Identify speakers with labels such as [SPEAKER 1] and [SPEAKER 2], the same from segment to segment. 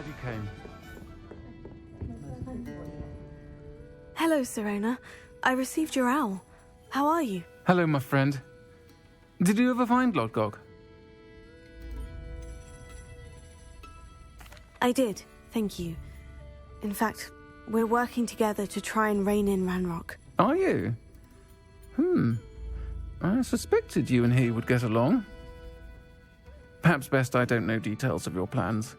[SPEAKER 1] glad you came.
[SPEAKER 2] Hello, Sirona. I received your owl. How are you?
[SPEAKER 1] Hello, my friend. Did you ever find Lodgok?
[SPEAKER 2] I did, thank you. In fact, we're working together to try and rein in Ranrock.
[SPEAKER 1] Are you? I suspected you and he would get along. Perhaps best I don't know details of your plans.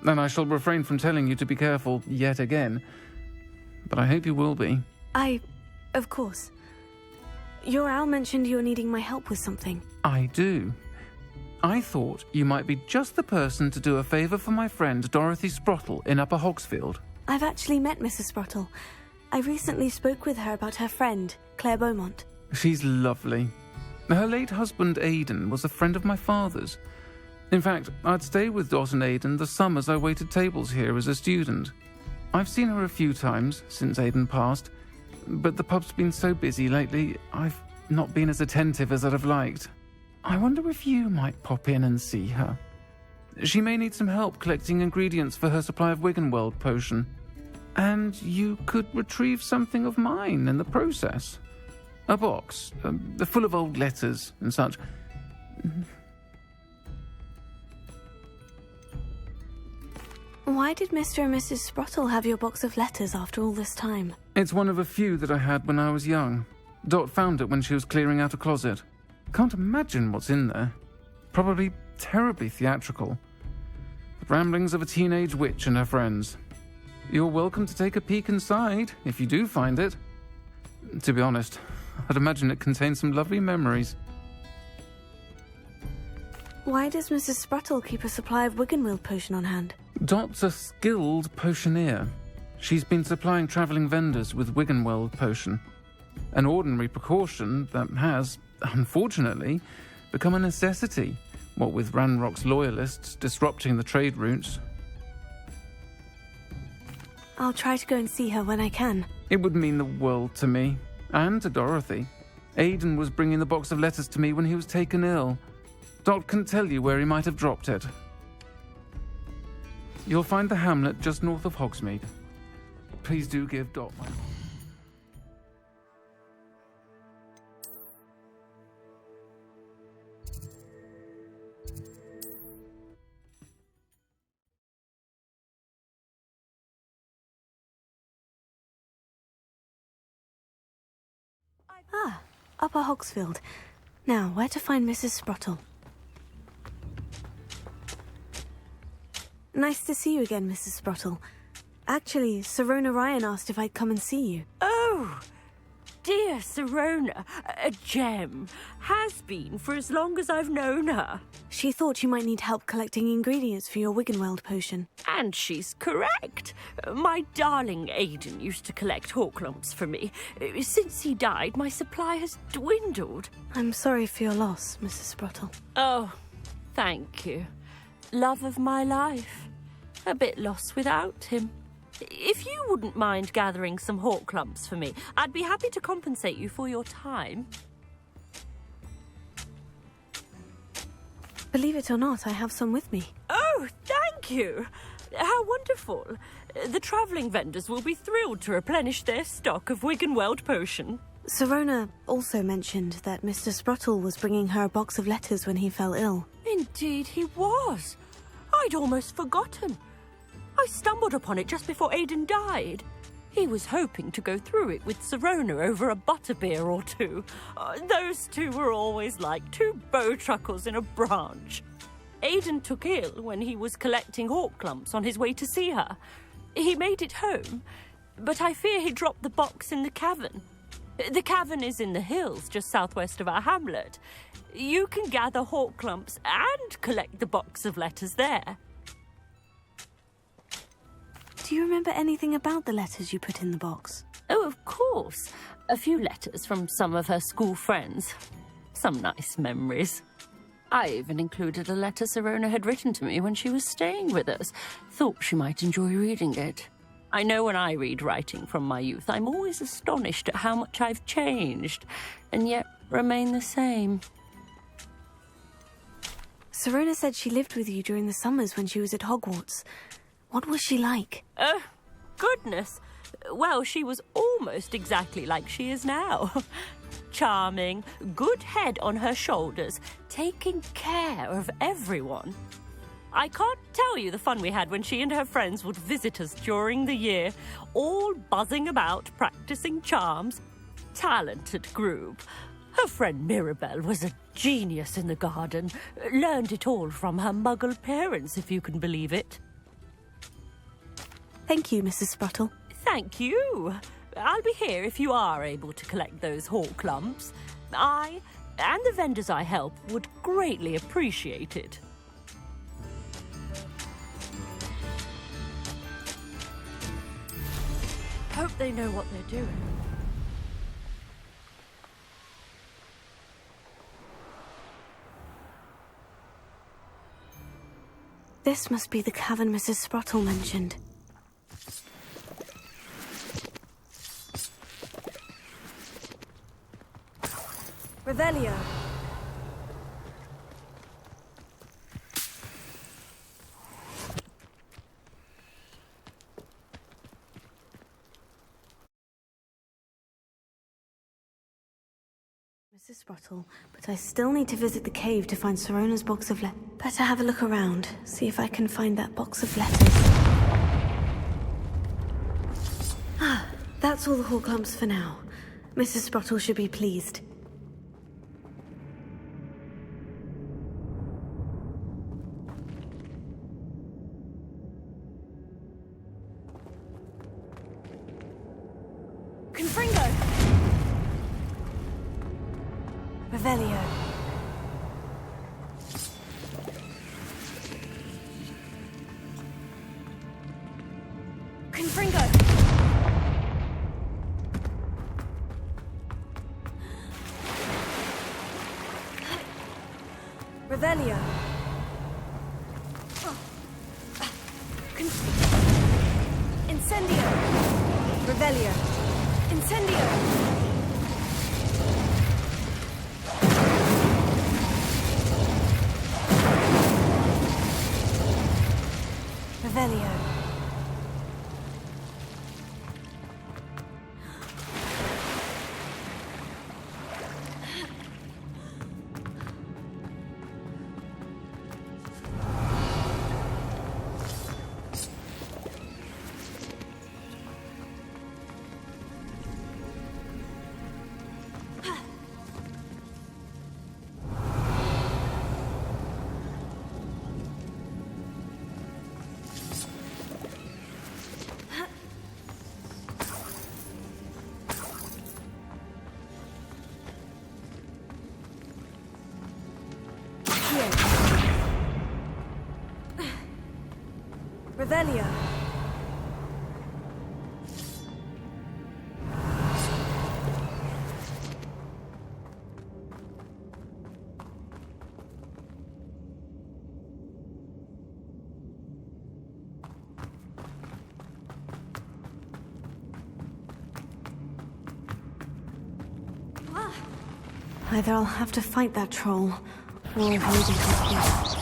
[SPEAKER 1] And I shall refrain from telling you to be careful yet again. But I hope you will be.
[SPEAKER 2] Of course. Your owl mentioned you're needing my help with something.
[SPEAKER 1] I do. I thought you might be just the person to do a favour for my friend Dorothy Sprottle in Upper Hogsfield.
[SPEAKER 2] I've actually met Mrs. Sprottle. I recently spoke with her about her friend, Claire Beaumont.
[SPEAKER 1] She's lovely. Her late husband Aidan was a friend of my father's. In fact, I'd stay with Dot and Aidan the summers I waited tables here as a student. I've seen her a few times since Aidan passed, but the pub's been so busy lately, I've not been as attentive as I'd have liked. I wonder if you might pop in and see her. She may need some help collecting ingredients for her supply of Wiggenweld potion. And you could retrieve something of mine in the process. A box, full of old letters and such.
[SPEAKER 2] Why did Mr. and Mrs. Sprottle have your box of letters after all this time?
[SPEAKER 1] It's one of a few that I had when I was young. Dot found it when she was clearing out a closet. Can't imagine what's in there. Probably terribly theatrical. The ramblings of a teenage witch and her friends. You're welcome to take a peek inside, if you do find it. To be honest, I'd imagine it contains some lovely memories.
[SPEAKER 2] Why does Mrs. Sprottle keep a supply of Wiggenweld potion on hand?
[SPEAKER 1] Dot's a skilled potioneer. She's been supplying travelling vendors with Wiggenweld potion. An ordinary precaution that has, unfortunately, become a necessity, what with Ranrock's loyalists disrupting the trade routes.
[SPEAKER 2] I'll try to go and see her when I can.
[SPEAKER 1] It would mean the world to me, and to Dorothy. Aidan was bringing the box of letters to me when he was taken ill. Dot can tell you where he might have dropped it. You'll find the hamlet just north of Hogsmeade. Please do give Dot my...
[SPEAKER 2] Ah, Upper Hogsfield. Now, where to find Mrs. Sprottle? Nice to see you again, Mrs. Sprottle. Actually, Sirona Ryan asked if I'd come and see you.
[SPEAKER 3] Oh, dear Sirona, a gem. Has been for as long as I've known her.
[SPEAKER 2] She thought you might need help collecting ingredients for your Wiggenweld potion.
[SPEAKER 3] And she's correct. My darling Aidan used to collect Horklumps for me. Since he died, my supply has dwindled.
[SPEAKER 2] I'm sorry for your loss, Mrs. Sprottle.
[SPEAKER 3] Oh, thank you. Love of my life. A bit lost without him. If you wouldn't mind gathering some Horklumps for me, I'd be happy to compensate you for your time.
[SPEAKER 2] Believe it or not, I have some with me.
[SPEAKER 3] Oh, thank you. How wonderful. The travelling vendors will be thrilled to replenish their stock of Wiggenweld potion.
[SPEAKER 2] Sirona also mentioned that Mr. Sprottle was bringing her a box of letters when he fell ill.
[SPEAKER 3] Indeed he was. I'd almost forgotten. I stumbled upon it just before Aidan died. He was hoping to go through it with Sirona over a butterbeer or two. Those two were always like two bowtruckles in a branch. Aidan took ill when he was collecting Horklumps on his way to see her. He made it home, but I fear he dropped the box in the cavern. The cavern is in the hills just southwest of our hamlet. You can gather Horklumps and collect the box of letters there.
[SPEAKER 2] Do you remember anything about the letters you put in the box?
[SPEAKER 3] Oh, of course. A few letters from some of her school friends. Some nice memories. I even included a letter Sirona had written to me when she was staying with us. Thought she might enjoy reading it. I know when I read writing from my youth, I'm always astonished at how much I've changed, and yet remain the same.
[SPEAKER 2] Sirona said she lived with you during the summers when she was at Hogwarts. What was she like?
[SPEAKER 3] Oh, goodness. Well, she was almost exactly like she is now. Charming, good head on her shoulders, taking care of everyone. I can't tell you the fun we had when she and her friends would visit us during the year, all buzzing about, practicing charms. Talented group. Her friend Mirabelle was a genius in the garden. Learned it all from her muggle parents, if you can believe it.
[SPEAKER 2] Thank you, Mrs. Spruttle.
[SPEAKER 3] Thank you. I'll be here if you are able to collect those hawk lumps. I and the vendors I help would greatly appreciate it. Hope they know what they're doing.
[SPEAKER 2] This must be the cavern Mrs. Spruttle mentioned. Revelio. Mrs. Spruttle, but I still need to visit the cave to find Sirona's box of letters. Better have a look around, see if I can find that box of letters. Ah, that's all the hawk lumps for now. Mrs. Spruttle should be pleased. Confringo! Revelio. Confringo! Revelio. Incendio. Revelio. Incendio. Revelio. Revelio. Either I'll have to fight that troll, or avoid it.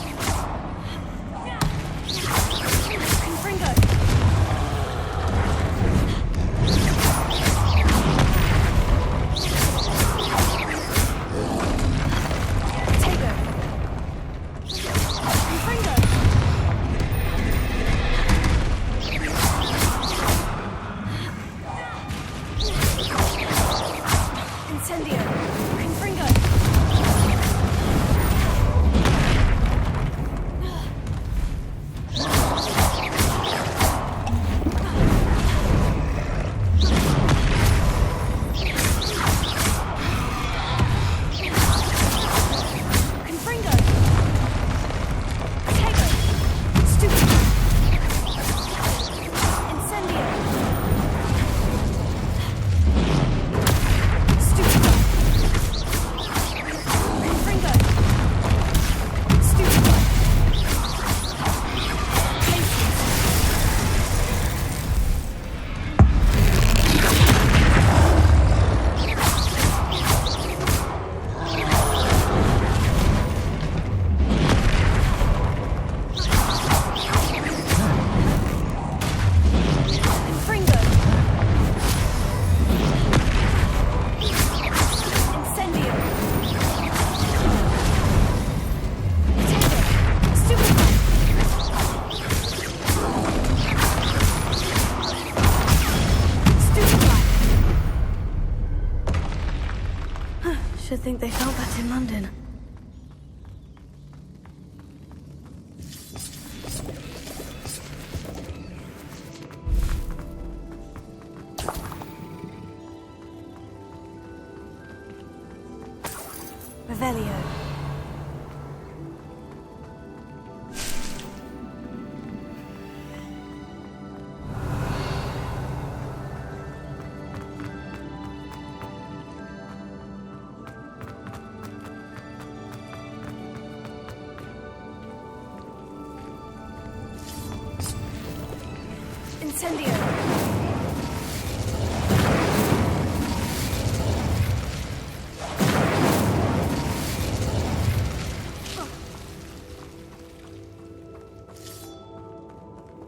[SPEAKER 2] London. Revelio. Incendio.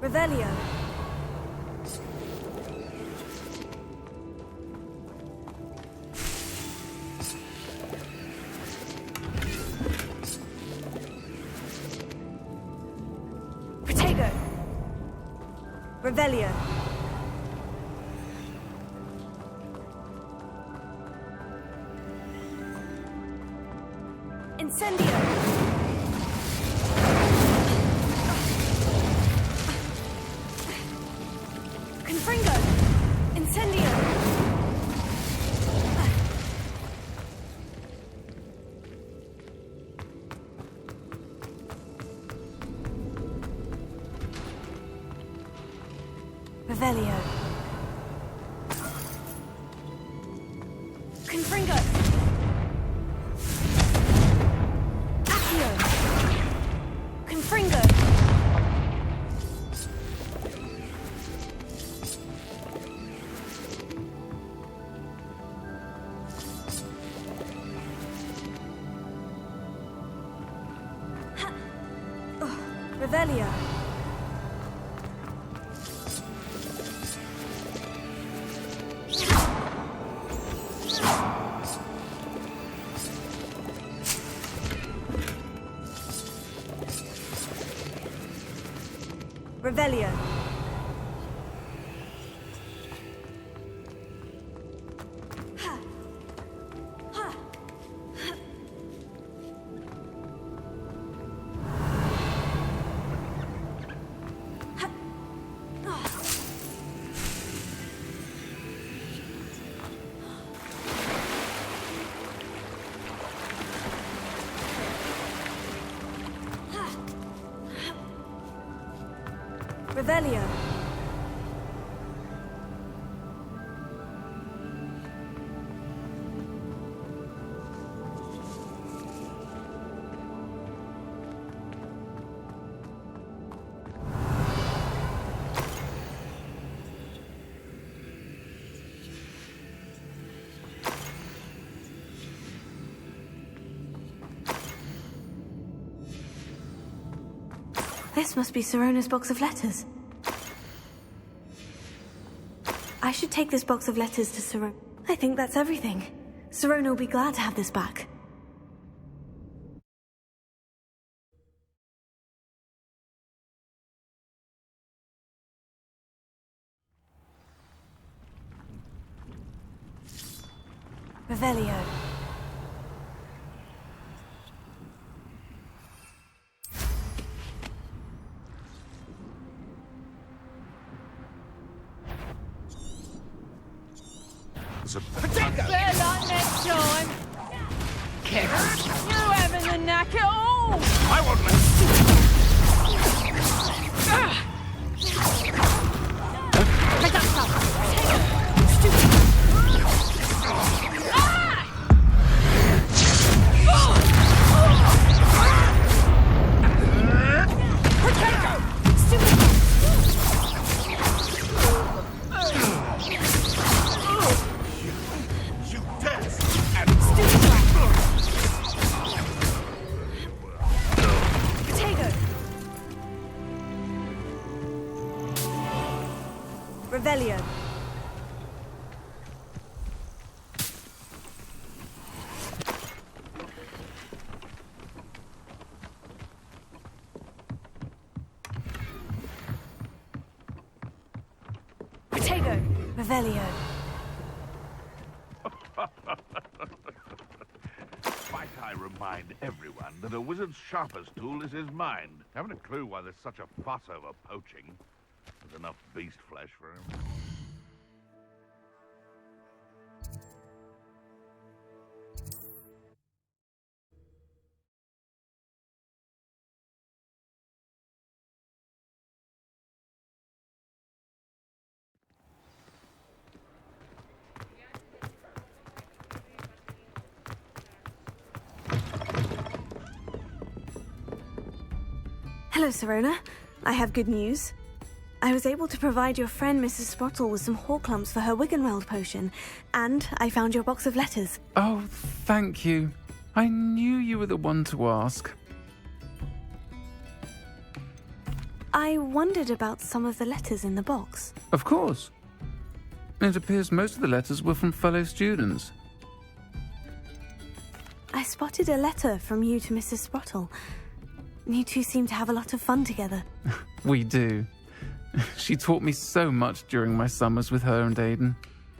[SPEAKER 2] Revelio. Protego. Revelio. Incendio. Confringo. Incendio. Revelio. Confringo. Accio. Confringo. Revelio. Revelio. Revelio. This must be Sirona's box of letters. I should take this box of letters to Sirona. I think that's everything. Sirona will be glad to have this back. Revelio.
[SPEAKER 3] Better luck next time. You having the knack at all?
[SPEAKER 4] I won't let
[SPEAKER 3] Take that stuff. Stupid.
[SPEAKER 2] Revelio. Protego. Revelio.
[SPEAKER 4] Fight, Hiram. remind everyone that a wizard's sharpest tool is his mind. Haven't a clue why there's such a fuss over poaching. There's enough beast flesh for him.
[SPEAKER 2] Hello, Sirona. I have good news. I was able to provide your friend Mrs. Sprottle with some Horklumps for her Wiggenweld potion, and I found your box of letters.
[SPEAKER 1] Oh, thank you. I knew you were the one to ask.
[SPEAKER 2] I wondered about some of the letters in the box.
[SPEAKER 1] Of course. It appears most of the letters were from fellow students.
[SPEAKER 2] I spotted a letter from you to Mrs. Sprottle. You two seem to have a lot of fun together.
[SPEAKER 1] We do. She taught me so much during my summers with her and Aidan.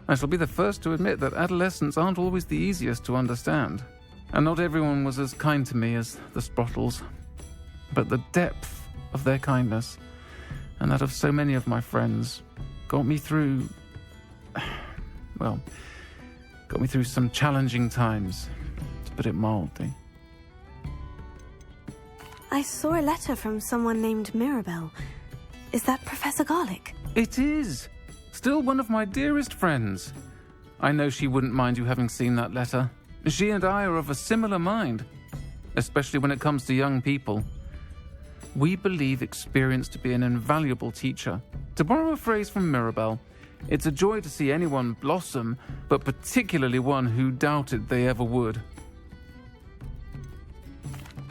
[SPEAKER 1] I shall be the first to admit that adolescents aren't always the easiest to understand. And not everyone was as kind to me as the Sprottles. But the depth of their kindness, and that of so many of my friends, got me through... well, got me through some challenging times, to put it mildly.
[SPEAKER 2] I saw a letter from someone named Mirabelle. Is that Professor Garlick?
[SPEAKER 1] It is! Still one of my dearest friends. I know she wouldn't mind you having seen that letter. She and I are of a similar mind, especially when it comes to young people. We believe experience to be an invaluable teacher. To borrow a phrase from Mirabelle, it's a joy to see anyone blossom, but particularly one who doubted they ever would.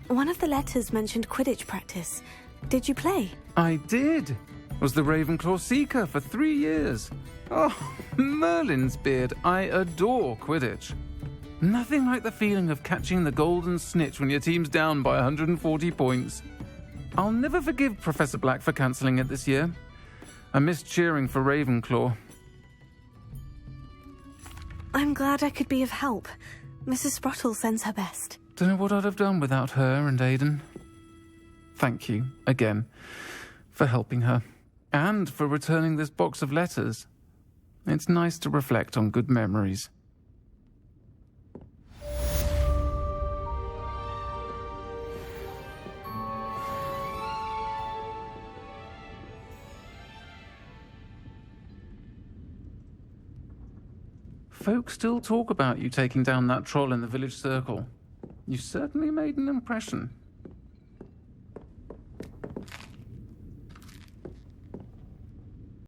[SPEAKER 2] One of the letters mentioned Quidditch practice. Did you play?
[SPEAKER 1] I did. Was the Ravenclaw Seeker for 3 years. Oh, Merlin's beard. I adore Quidditch. Nothing like the feeling of catching the golden snitch when your team's down by 140 points. I'll never forgive Professor Black for cancelling it this year. I missed cheering for Ravenclaw.
[SPEAKER 2] I'm glad I could be of help. Mrs. Sprottle sends her best.
[SPEAKER 1] Don't know what I'd have done without her and Aidan. Thank you, again, for helping her, and for returning this box of letters. It's nice to reflect on good memories. Folk still talk about you taking down that troll in the village circle. You certainly made an impression.